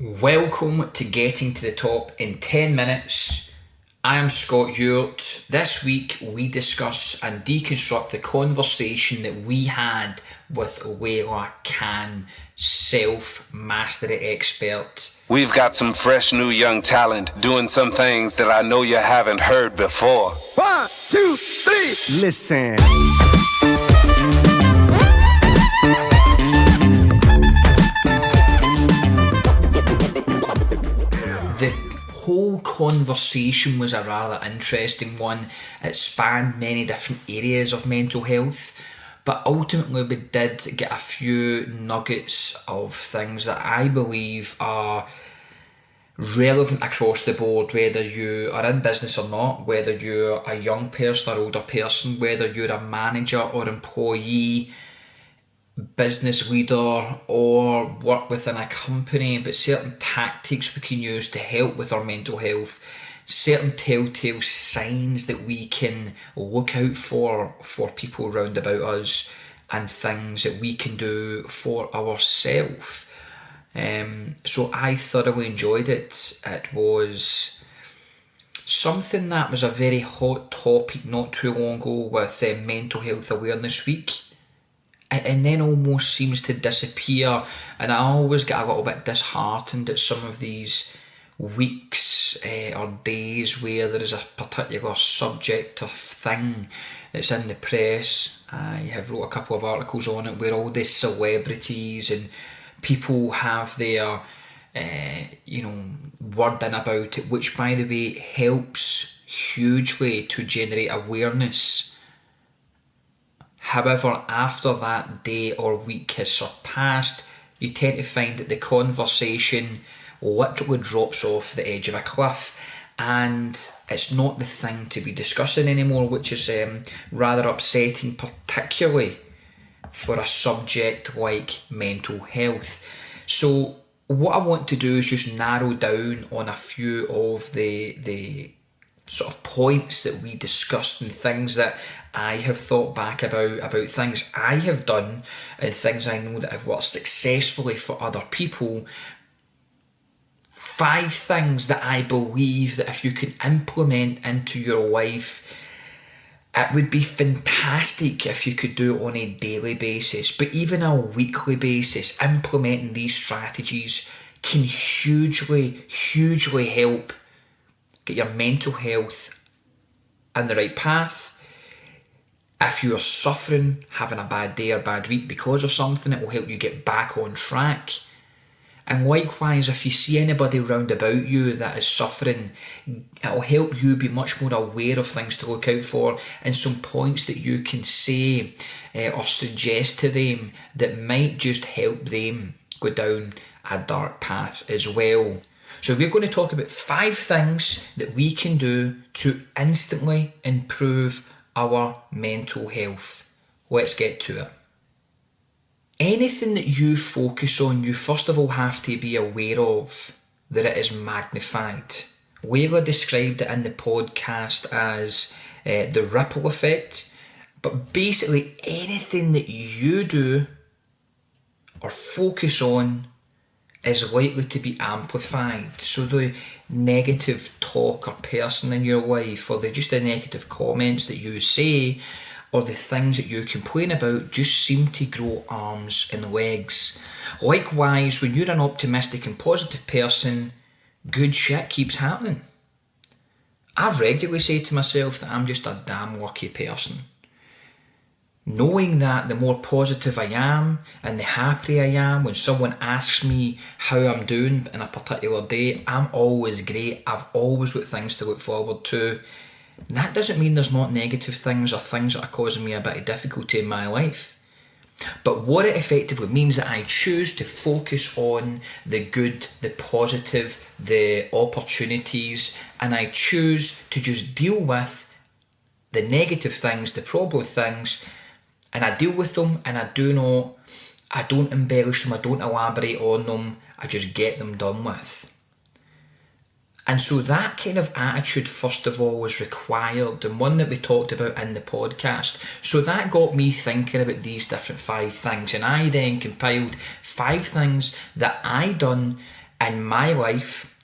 Welcome to Getting to the Top in 10 minutes. I am Scott Ewart. This week we discuss and deconstruct the conversation that we had with Leila Khan, self-mastery expert. We've got some fresh new young talent doing some things that I know you haven't heard before. 1, 2, 3, listen. The whole conversation was a rather interesting one. It spanned many different areas of mental health, but ultimately we did get a few nuggets of things that I believe are relevant across the board, whether you are in business or not, whether you're a young person or older person, whether you're a manager or employee, business leader, or work within a company, but certain tactics we can use to help with our mental health, certain telltale signs that we can look out for people round about us, and things that we can do for ourselves. So I thoroughly enjoyed it. It was something that was a very hot topic not too long ago with Mental Health Awareness Week, and then almost seems to disappear, and I always get a little bit disheartened at some of these weeks or days where there is a particular subject or thing that's in the press. I have wrote a couple of articles on it where all these celebrities and people have their word in about it, which by the way helps hugely to generate awareness. However, after that day or week has surpassed, you tend to find that the conversation literally drops off the edge of a cliff, and it's not the thing to be discussing anymore, which is rather upsetting, particularly for a subject like mental health. So what I want to do is just narrow down on a few of the sort of points that we discussed and things that I have thought back about things I have done and things I know that have worked successfully for other people. 5 things that I believe that if you can implement into your life, it would be fantastic if you could do it on a daily basis, but even a weekly basis. Implementing these strategies can hugely help get your mental health on the right path. If you are suffering, having a bad day or bad week because of something, it will help you get back on track. And likewise, if you see anybody round about you that is suffering, it will help you be much more aware of things to look out for and some points that you can say or suggest to them that might just help them go down a dark path as well. So we're going to talk about 5 things that we can do to instantly improve our mental health. Let's get to it. Anything that you focus on, you first of all have to be aware of that it is magnified. Leila described it in the podcast as the ripple effect, but basically anything that you do or focus on is likely to be amplified. So the negative talk or person in your life, or just the negative comments that you say, or the things that you complain about just seem to grow arms and legs. Likewise, when you're an optimistic and positive person, good shit keeps happening. I regularly say to myself that I'm just a damn lucky person. Knowing that the more positive I am and the happier I am, when someone asks me how I'm doing in a particular day, I'm always great. I've always got things to look forward to. And that doesn't mean there's not negative things or things that are causing me a bit of difficulty in my life. But what it effectively means that I choose to focus on the good, the positive, the opportunities, and I choose to just deal with the negative things, the problem things, and I deal with them, and I don't embellish them, I don't elaborate on them, I just get them done with. And so that kind of attitude, first of all, was required, and one that we talked about in the podcast. So that got me thinking about these different 5 things, and I then compiled 5 things that I done in my life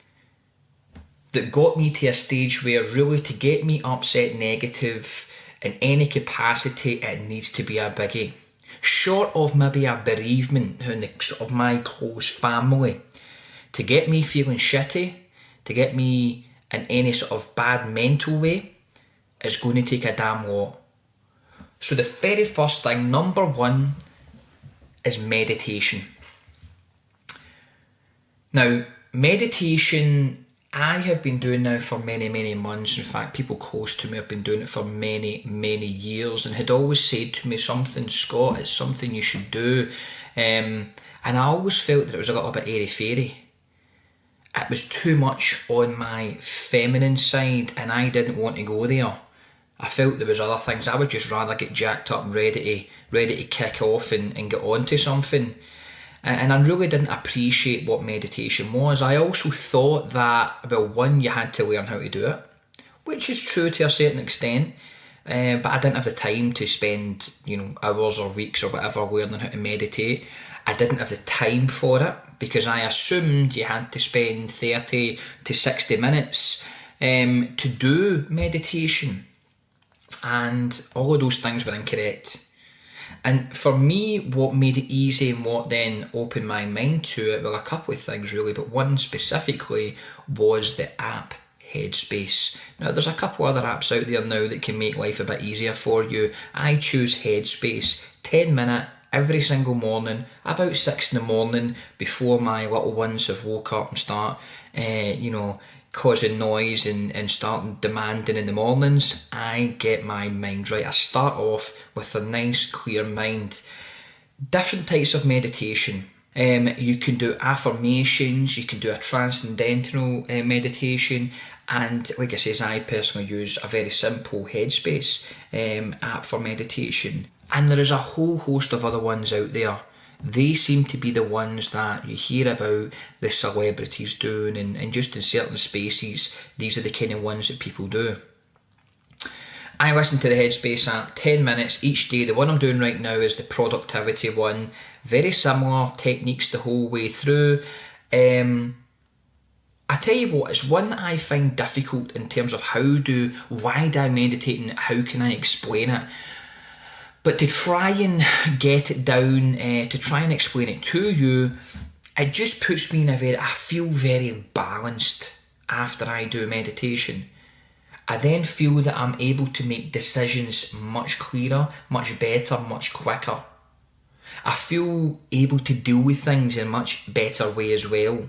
that got me to a stage where really to get me upset negative in any capacity, it needs to be a biggie. Short of maybe a bereavement in the sort of my close family, to get me feeling shitty, to get me in any sort of bad mental way, is going to take a damn lot. So the very first thing, number one, is meditation. Now, meditation, I have been doing now for many, many months. In fact, people close to me have been doing it for many, many years and had always said to me, something, Scott, it's something you should do. And I always felt that it was a little bit airy-fairy. It was too much on my feminine side and I didn't want to go there. I felt there was other things. I would just rather get jacked up and ready to kick off and get on to something. And I really didn't appreciate what meditation was. I also thought that, well, one, you had to learn how to do it, which is true to a certain extent. But I didn't have the time to spend, hours or weeks or whatever learning how to meditate. I didn't have the time for it because I assumed you had to spend 30 to 60 minutes to do meditation. And all of those things were incorrect. And for me, what made it easy and what then opened my mind to it, well, a couple of things really, but one specifically was the app Headspace. Now, there's a couple other apps out there now that can make life a bit easier for you. I choose Headspace, 10 minute every single morning, about 6 in the morning, before my little ones have woke up and start, causing noise and starting demanding in the mornings. I get my mind right. I start off with a nice clear mind. Different types of meditation. You can do affirmations, you can do a transcendental meditation, and like I says, I personally use a very simple Headspace app for meditation. And there is a whole host of other ones out there. They seem to be the ones that you hear about the celebrities doing, and just in certain spaces, these are the kind of ones that people do. I listen to the Headspace app 10 minutes each day. The one I'm doing right now is the productivity one. Very similar techniques the whole way through. I tell you what, it's one that I find difficult in terms of why do I meditate and how can I explain it? But to try and get it down, to try and explain it to you, it just puts me in I feel very balanced after I do meditation. I then feel that I'm able to make decisions much clearer, much better, much quicker. I feel able to deal with things in a much better way as well.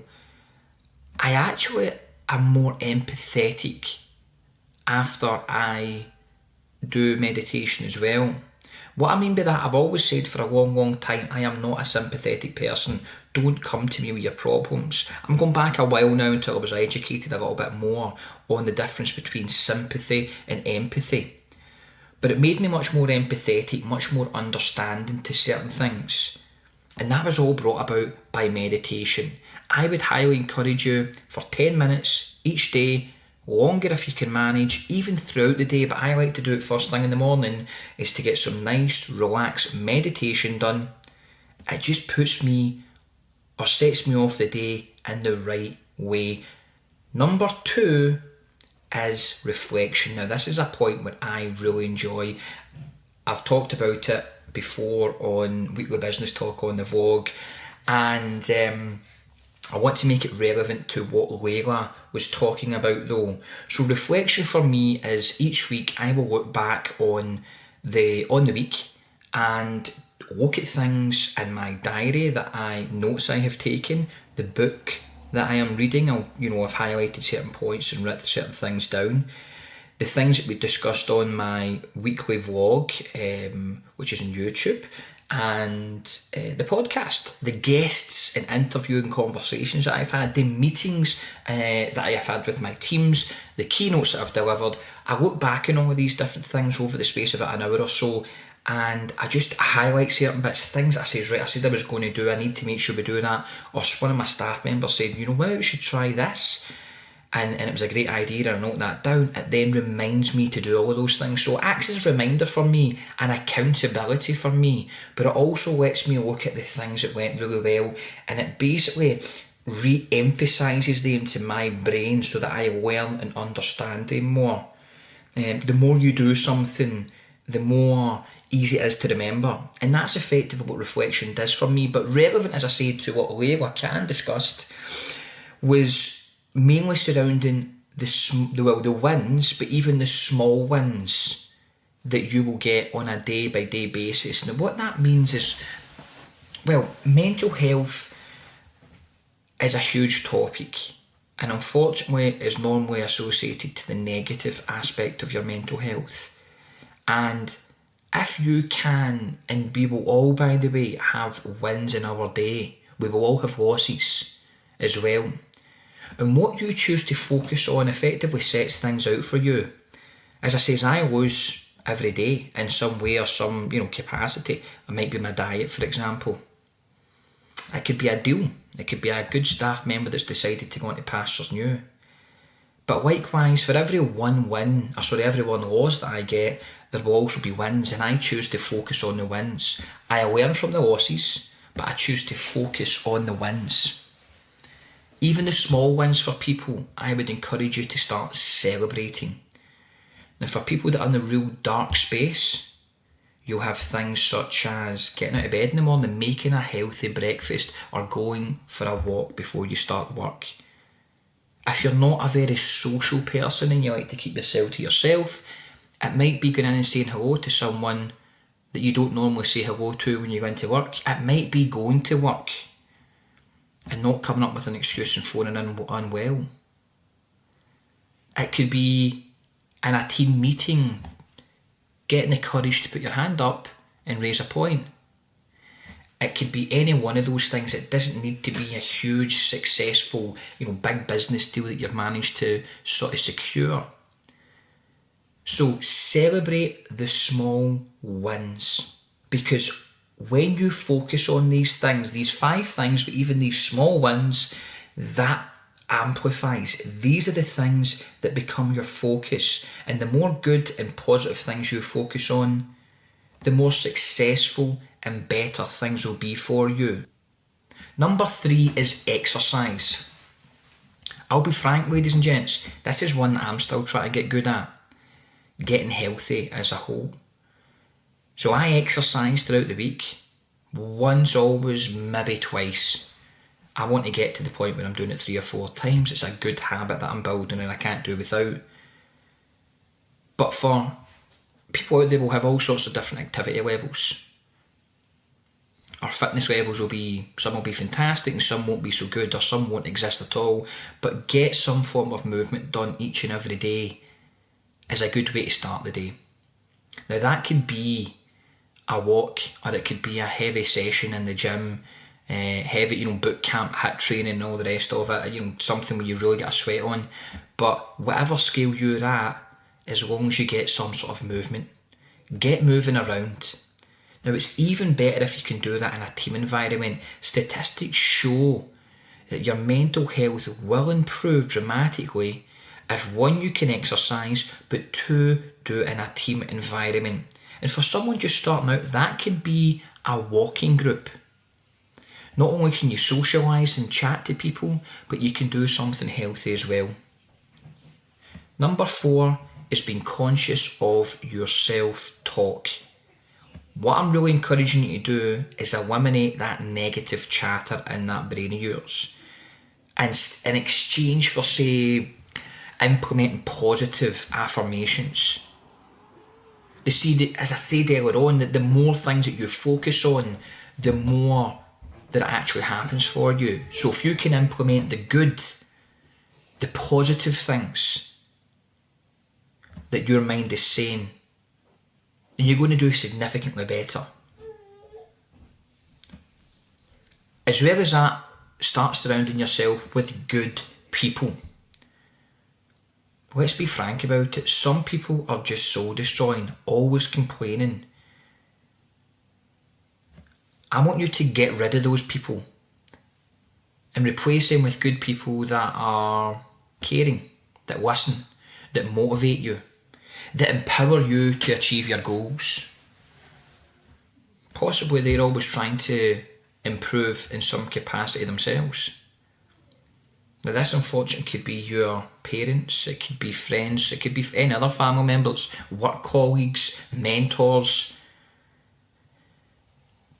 I actually am more empathetic after I do meditation as well. What I mean by that, I've always said for a long, long time, I am not a sympathetic person. Don't come to me with your problems. I'm going back a while now until I was educated a little bit more on the difference between sympathy and empathy. But it made me much more empathetic, much more understanding to certain things. And that was all brought about by meditation. I would highly encourage you for 10 minutes each day, longer if you can manage, even throughout the day, but I like to do it first thing in the morning, is to get some nice, relaxed meditation done. It just sets me off the day in the right way. Number 2 is reflection. Now, this is a point where I really enjoy. I've talked about it before on Weekly Business Talk on the vlog, and I want to make it relevant to what Leila was talking about though. So reflection for me is each week I will look back on the week and look at things in my diary notes I have taken, the book that I am reading. I've highlighted certain points and written certain things down. The things that we discussed on my weekly vlog, which is on YouTube, and the podcast, the guests and interviewing conversations that I've had, the meetings that I have had with my teams, the keynotes that I've delivered. I look back on all of these different things over the space of about an hour or so, and I just highlight certain bits, things I said I was going to do, I need to make sure we do that. Or one of my staff members said, maybe we should try this. And it was a great idea, and I note that down. It then reminds me to do all of those things. So it acts as a reminder for me and accountability for me, but it also lets me look at the things that went really well, and it basically re-emphasises them to my brain so that I learn and understand them more. The more you do something, the more easy it is to remember. And that's effectively what reflection does for me. But relevant, as I said, to what Leila Khan discussed, was mainly surrounding the wins, but even the small wins that you will get on a day-by-day basis. Now, what that means is, well, mental health is a huge topic, and unfortunately is normally associated to the negative aspect of your mental health. And if you can, and we will all, by the way, have wins in our day, we will all have losses as well. And what you choose to focus on effectively sets things out for you. As I say, I lose every day in some way or some capacity. It might be my diet, for example. It could be a deal. It could be a good staff member that's decided to go into pastures new. But likewise, for every one loss that I get, there will also be wins, and I choose to focus on the wins. I learn from the losses, but I choose to focus on the wins. Even the small wins for people, I would encourage you to start celebrating. Now, for people that are in the real dark space, you'll have things such as getting out of bed in the morning, making a healthy breakfast, or going for a walk before you start work. If you're not a very social person and you like to keep yourself to yourself, it might be going in and saying hello to someone that you don't normally say hello to when you go into work. It might be going to work and not coming up with an excuse and phoning in unwell. It could be in a team meeting, getting the courage to put your hand up and raise a point. It could be any one of those things. It doesn't need to be a huge, successful, big business deal that you've managed to sort of secure. So celebrate the small wins, because when you focus on these things, these 5 things, but even these small wins, that amplifies. These are the things that become your focus. And the more good and positive things you focus on, the more successful and better things will be for you. Number 3 is exercise. I'll be frank, ladies and gents, this is one that I'm still trying to get good at. Getting healthy as a whole. So I exercise throughout the week, once, always, maybe twice. I want to get to the point where I'm doing it 3 or 4 times. It's a good habit that I'm building and I can't do without. But for people out there, will have all sorts of different activity levels. Our fitness levels some will be fantastic and some won't be so good, or some won't exist at all. But get some form of movement done each and every day is a good way to start the day. Now that could be a walk, or it could be a heavy session in the gym, heavy, boot camp, HIIT training and all the rest of it, something where you really get a sweat on. But whatever scale you're at, as long as you get some sort of movement, get moving around. Now it's even better if you can do that in a team environment. Statistics show that your mental health will improve dramatically if 1, you can exercise, but 2, do it in a team environment. And for someone just starting out, that could be a walking group. Not only can you socialise and chat to people, but you can do something healthy as well. Number 4 is being conscious of your self-talk. What I'm really encouraging you to do is eliminate that negative chatter in that brain of yours. And in exchange for, say, implementing positive affirmations. You see, as I said earlier on, that the more things that you focus on, the more that it actually happens for you. So if you can implement the good, the positive things that your mind is saying, then you're going to do significantly better. As well as that, start surrounding yourself with good people. Let's be frank about it. Some people are just soul destroying, always complaining. I want you to get rid of those people and replace them with good people that are caring, that listen, that motivate you, that empower you to achieve your goals. Possibly they're always trying to improve in some capacity themselves. Now this unfortunately could be your parents, it could be friends, it could be any other family members, work colleagues, mentors.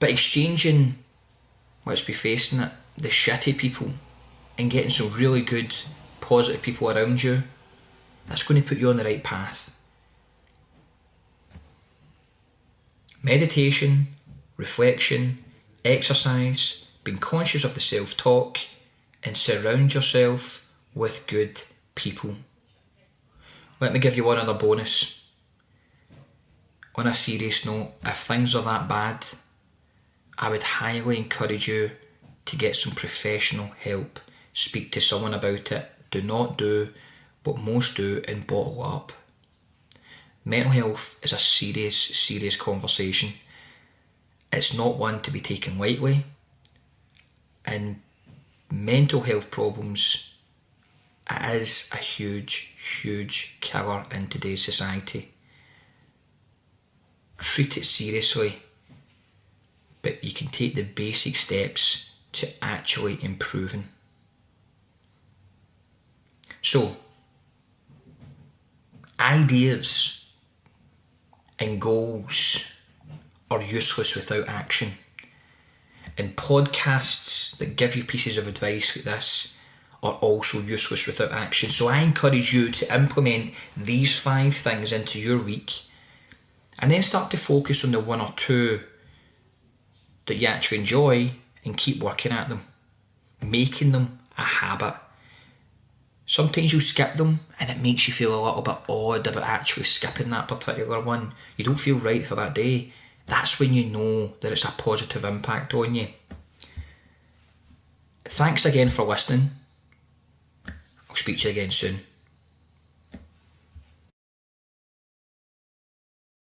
But exchanging, let's be facing it, the shitty people and getting some really good, positive people around you, that's going to put you on the right path. Meditation, reflection, exercise, being conscious of the self-talk, and surround yourself with good people. Let me give you one other bonus. On a serious note, if things are that bad, I would highly encourage you to get some professional help. Speak to someone about it. Do not do what most do and bottle up. Mental health is a serious, serious conversation. It's not one to be taken lightly. And mental health problems, it is a huge, huge killer in today's society. Treat it seriously, but you can take the basic steps to actually improving. So, ideas and goals are useless without action. And podcasts that give you pieces of advice like this are also useless without action. So I encourage you to implement these 5 things into your week and then start to focus on the 1 or 2 that you actually enjoy and keep working at them, making them a habit. Sometimes you skip them and it makes you feel a little bit odd about actually skipping that particular one. You don't feel right for that day. That's when you know that it's a positive impact on you. Thanks again for listening. I'll speak to you again soon.